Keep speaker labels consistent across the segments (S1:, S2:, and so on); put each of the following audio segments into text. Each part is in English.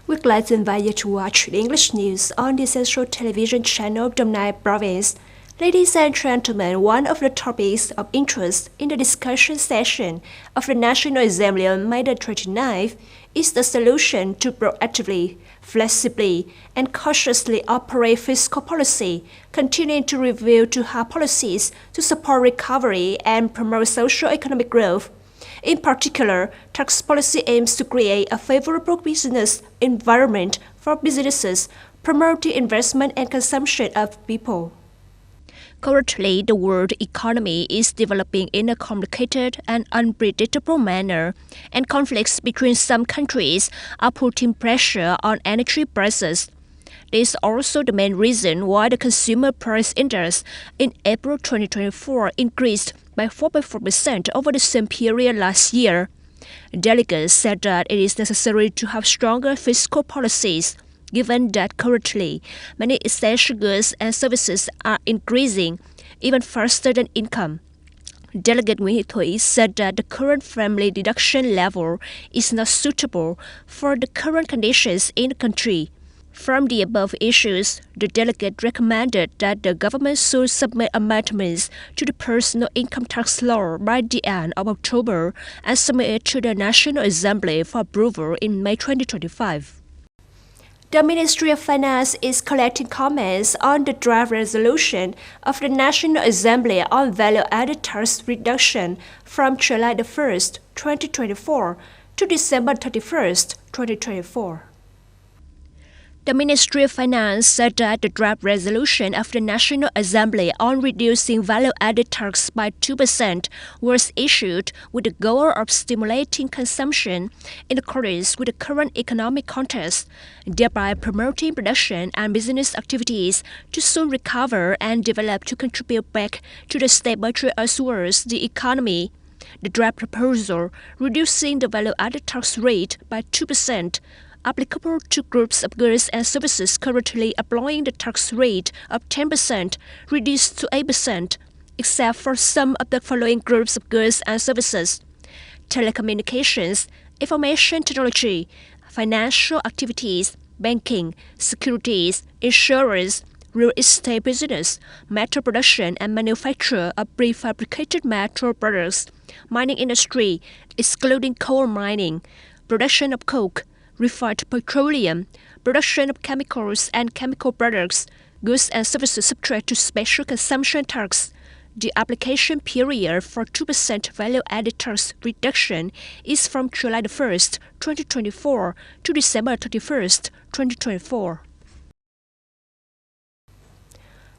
S1: We'd like to invite you to watch the English news on the central television channel of Đồng Province. Ladies and gentlemen, one of the topics of interest in the discussion session of the National Assembly on May the 29th is the solution to proactively, flexibly, and cautiously operate fiscal policy, continuing to review to have policies to support recovery and promote socio-economic growth. In particular, tax policy aims to create a favorable business environment for businesses, promoting investment and consumption of people.
S2: Currently, the world economy is developing in a complicated and unpredictable manner, and conflicts between some countries are putting pressure on energy prices. This is also the main reason why the consumer price index in April 2024 increased by 4.4% over the same period last year. Delegates said that it is necessary to have stronger fiscal policies, given that currently many essential goods and services are increasing even faster than income. Delegate Nguyễn Thị Thủy said that the current family deduction level is not suitable for the current conditions in the country. From the above issues, the delegate recommended that the government should submit amendments to the personal income tax law by the end of October and submit it to the National Assembly for approval in May 2025.
S1: The Ministry of Finance is collecting comments on the draft resolution of the National Assembly on value-added tax reduction from July 1st, 2024 to December 31st, 2024.
S2: The Ministry of Finance said that the draft resolution of the National Assembly on reducing value-added tax by 2% was issued with the goal of stimulating consumption in accordance with the current economic context, thereby promoting production and business activities to soon recover and develop to contribute back to the state budget as well as the economy. The draft proposal, reducing the value-added tax rate by 2%, applicable to groups of goods and services currently applying the tax rate of 10%, reduced to 8%, except for some of the following groups of goods and services: telecommunications, information technology, financial activities, banking, securities, insurance, real estate business, metal production and manufacture of prefabricated metal products, mining industry, excluding coal mining, production of coke, refined petroleum, production of chemicals and chemical products, goods and services subject to special consumption tax. The application period for 2% value-added tax reduction is from July 1st, 2024 to December 31st, 2024.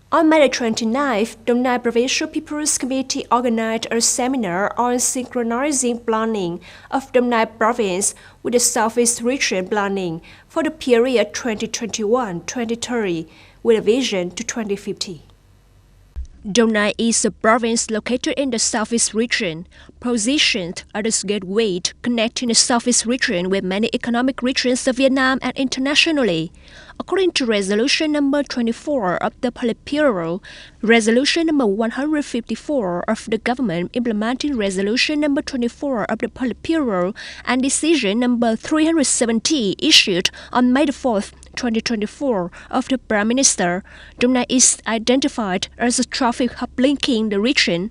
S1: On May 29th, Đồng Provincial People's Committee organized a seminar on synchronizing planning of Đồng Province with the Southeast Region planning for the period 2021-2030 with a vision to 2050.
S2: Đồng Nai is a province located in the Southeast region, positioned as a gateway connecting the Southeast region with many economic regions of Vietnam and internationally. According to Resolution number 24 of the Politburo, Resolution number 154 of the government implementing Resolution number 24 of the Politburo, and Decision number 370 issued on May 4th, 2024 of the Prime Minister, Đồng Nai is identified as a traffic hub linking the region.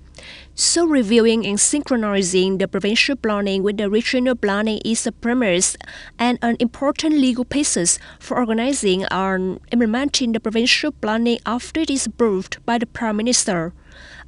S2: So reviewing and synchronizing the provincial planning with the regional planning is a premise and an important legal basis for organizing and implementing the provincial planning after it is approved by the Prime Minister.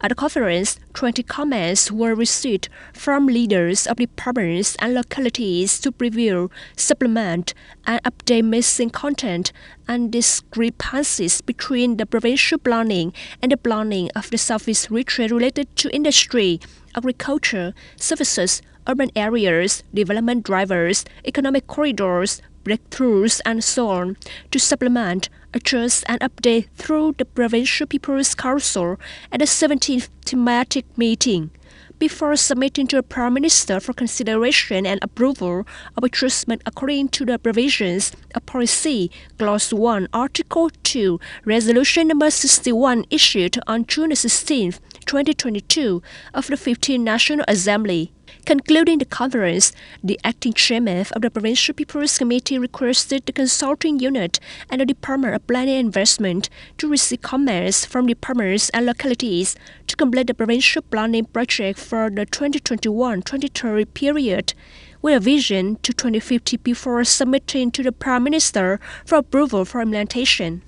S2: At the conference, 20 comments were received from leaders of departments and localities to review, supplement, and update missing content and discrepancies between the provincial planning and the planning of the Southeast region related to industry, agriculture, services, urban areas, development drivers, economic corridors, breakthroughs, and so on, to supplement, adjust, and update through the Provincial People's Council at the 17th thematic meeting, before submitting to the Prime Minister for consideration and approval of adjustment according to the provisions of Policy Clause 1, Article 2, Resolution number 61 issued on June 16, 2022 of the 15th National Assembly. Concluding the conference, the acting chairman of the Provincial People's Committee requested the consulting unit and the Department of Planning and Investment to receive comments from departments and localities to complete the provincial planning project for the 2021-2030 period, with a vision to 2050 before submitting to the Prime Minister for approval for implementation.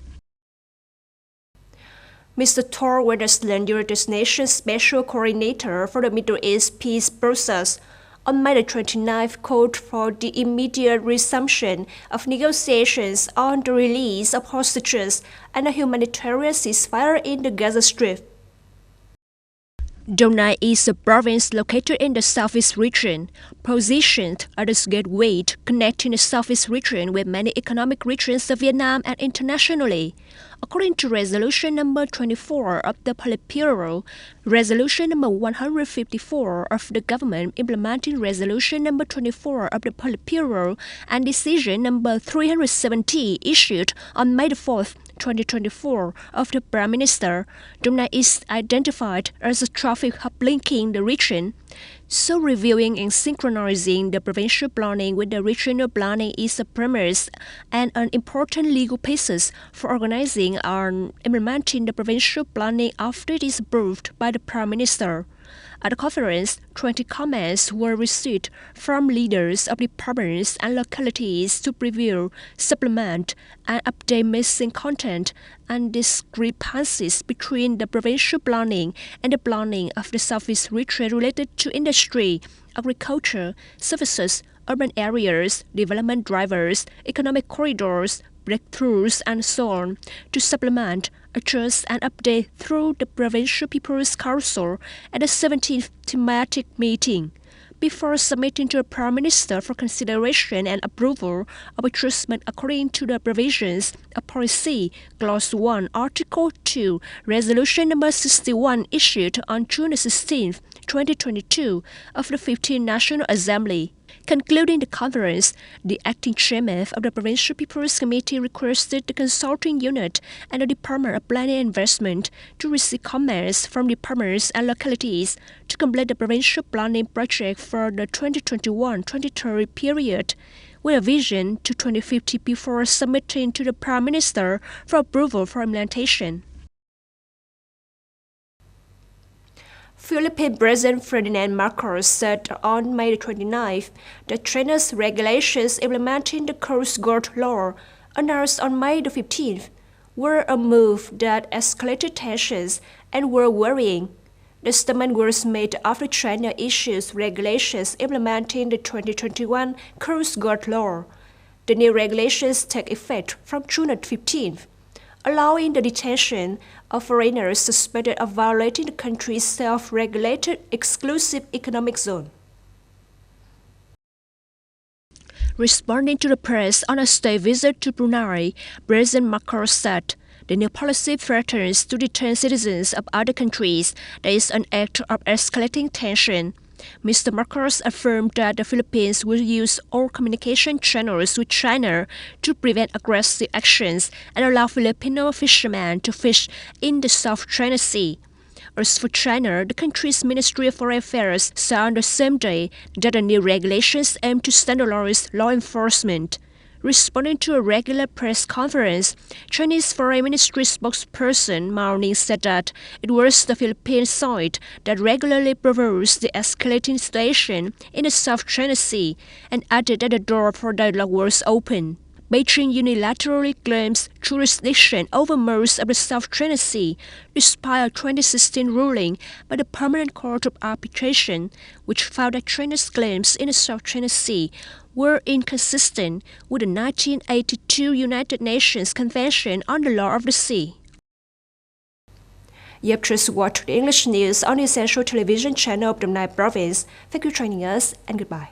S1: Mr. Thor Wennesland, United Nations Special Coordinator for the Middle East Peace Process, on May 29th called for the immediate resumption of negotiations on the release of hostages and a humanitarian ceasefire in the Gaza Strip.
S2: Donai is a province located in the southeast region, positioned at the gateway connecting the southeast region with many economic regions of Vietnam and internationally. According to Resolution number 24 of the Politburo, Resolution number 154 of the government implementing Resolution number 24 of the Politburo, and Decision number 370 issued on May 4th, 2024 of the Prime Minister, Donai is identified as a traffic hub linking the region. So reviewing and synchronizing the provincial planning with the regional planning is a premise and an important legal basis for organizing and implementing the provincial planning after it is approved by the Prime Minister. At the conference, 20 comments were received from leaders of departments and localities to preview, supplement, and update missing content and discrepancies between the provincial planning and the planning of the Southeast region related to industry, agriculture, services, urban areas, development drivers, economic corridors, breakthroughs, and so on, to supplement, adjust, and update through the Provincial People's Council at the 17th thematic meeting, before submitting to the Prime Minister for consideration and approval of adjustment according to the provisions of Policy, Clause 1, Article 2, Resolution number 61 issued on June 16, 2022 of the 15th National Assembly. Concluding the conference, the acting chairman of the Provincial People's Committee requested the consulting unit and the Department of Planning and Investment to receive comments from departments and localities to complete the provincial planning project for the 2021-2030 period, with a vision to 2050 before submitting to the Prime Minister for approval for implementation.
S1: Philippine President Ferdinand Marcos said on May 29th that China's regulations implementing the Coast Guard law, announced on May 15th, were a move that escalated tensions and were worrying. The statement was made after China issues regulations implementing the 2021 Coast Guard law. The new regulations take effect from June 15th. Allowing the detention of foreigners suspected of violating the country's self-regulated exclusive economic zone.
S2: Responding to the press on a state visit to Brunei, President Marcos said, the new policy threatens to detain citizens of other countries. That is an act of escalating tension. Mr. Marcos affirmed that the Philippines will use all communication channels with China to prevent aggressive actions and allow Filipino fishermen to fish in the South China Sea. As for China, the country's Ministry of Foreign Affairs said on the same day that the new regulations aim to standardize law enforcement. Responding to a regular press conference, Chinese Foreign Ministry spokesperson Mao Ning said that it was the Philippine side that regularly provokes the escalating situation in the South China Sea, and added that the door for dialogue was open. Beijing unilaterally claims jurisdiction over most of the South China Sea, despite a 2016 ruling by the Permanent Court of Arbitration, which found that China's claims in the South China Sea were inconsistent with the 1982 United Nations Convention on the Law of the Sea.
S1: You have just watched the English news on the Essential Television channel of Đồng Nai Province. Thank you for joining us, and goodbye.